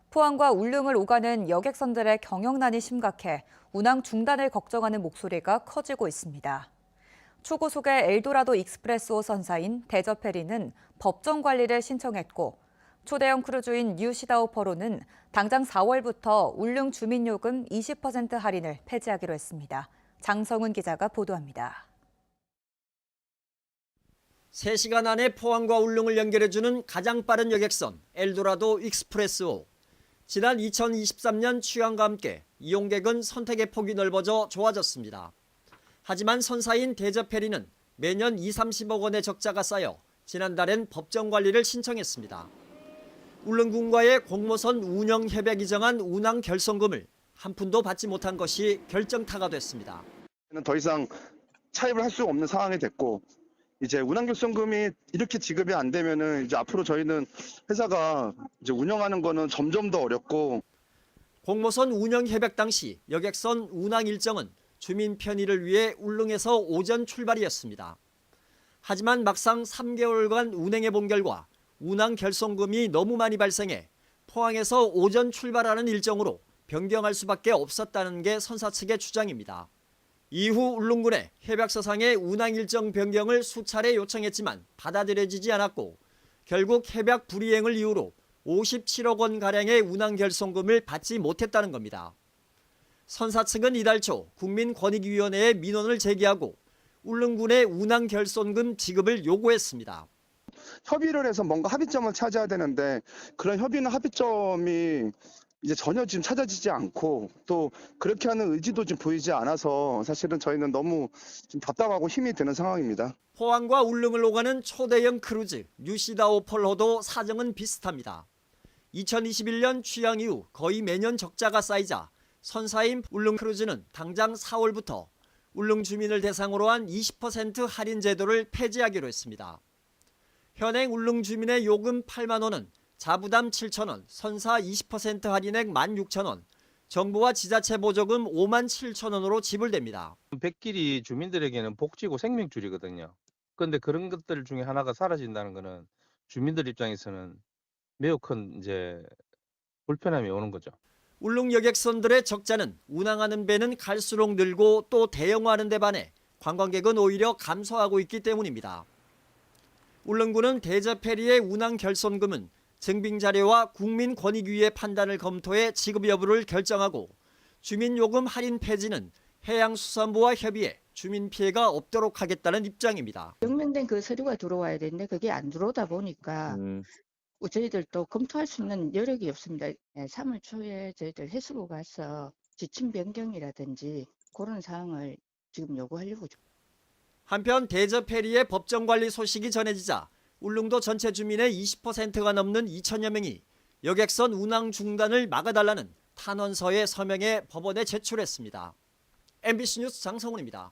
포항과 울릉을 오가는 여객선들의 경영난이 심각해 운항 중단을 걱정하는 목소리가 커지고 있습니다. 초고속의 엘도라도 익스프레스호 선사인 대저페리는 법정 관리를 신청했고 초대형 크루즈인 뉴시다우퍼로는 당장 4월부터 울릉 주민요금 20% 할인을 폐지하기로 했습니다. 장성훈 기자가 보도합니다. 3시간 안에 포항과 울릉을 연결해주는 가장 빠른 여객선 엘도라도 익스프레스호. 지난 2023년 취항과 함께 이용객은 선택의 폭이 넓어져 좋아졌습니다. 하지만 선사인 대저페리는 매년 2~30억 원의 적자가 쌓여 지난달엔 법정 관리를 신청했습니다. 울릉군과의 공모선 운영 협약이 정한 운항 결손금을 한 푼도 받지 못한 것이 결정타가 됐습니다. 더 이상 차입을 할 수 없는 상황이 됐고 이제 운항결손금이 이렇게 지급이 안 되면은 이제 앞으로 저희는 회사가 이제 운영하는 거는 점점 더 어렵고 공모선 운영 협약 당시 여객선 운항 일정은 주민 편의를 위해 울릉에서 오전 출발이었습니다. 하지만 막상 3개월간 운행해 본 결과 운항 결손금이 너무 많이 발생해 포항에서 오전 출발하는 일정으로 변경할 수밖에 없었다는 게 선사 측의 주장입니다. 이후 울릉군에 협약서상의 운항 일정 변경을 수차례 요청했지만 받아들여지지 않았고 결국 협약 불이행을 이유로 57억 원가량의 운항 결손금을 받지 못했다는 겁니다. 선사 측은 이달 초 국민권익위원회에 민원을 제기하고 울릉군의 운항 결손금 지급을 요구했습니다. 협의를 해서 뭔가 합의점을 찾아야 되는데 그런 협의나 합의점이 이제 전혀 지금 찾아지지 않고 또 그렇게 하는 의지도 지금 보이지 않아서 사실은 저희는 너무 좀 답답하고 힘이 드는 상황입니다. 포항과 울릉을 오가는 초대형 크루즈 뉴시다오 폴호도 사정은 비슷합니다. 2021년 취항 이후 거의 매년 적자가 쌓이자 선사인 울릉 크루즈는 당장 4월부터 울릉 주민을 대상으로 한 20% 할인 제도를 폐지하기로 했습니다. 현행 울릉 주민의 요금 8만 원은 자부담 7천 원, 선사 20% 할인액 16,000원, 정부와 지자체 보조금 5만 7천 원으로 지불됩니다. 백길이 주민들에게는 복지고 생명줄이거든요. 그런데 그런 것들 중에 하나가 사라진다는 것은 주민들 입장에서는 매우 큰 이제 불편함이 오는 거죠. 울릉 여객선들의 적자는 운항하는 배는 갈수록 늘고 또 대형화하는 데 반해 관광객은 오히려 감소하고 있기 때문입니다. 울릉군은 대저페리의 운항 결손금은 증빙자료와 국민권익위의 판단을 검토해 지급 여부를 결정하고 주민요금 할인 폐지는 해양수산부와 협의해 주민 피해가 없도록 하겠다는 입장입니다. 명명된 그 서류가 들어와야 되는데 그게 안 들어오다 보니까 저희들도 검토할 수 있는 여력이 없습니다. 3월 초에 저희들 해수부 가서 지침 변경이라든지 그런 사항을 지금 요구하려고. 한편 대저페리의 법정 관리 소식이 전해지자 울릉도 전체 주민의 20%가 넘는 2천여 명이 여객선 운항 중단을 막아달라는 탄원서에 서명해 법원에 제출했습니다. MBC 뉴스 장성훈입니다.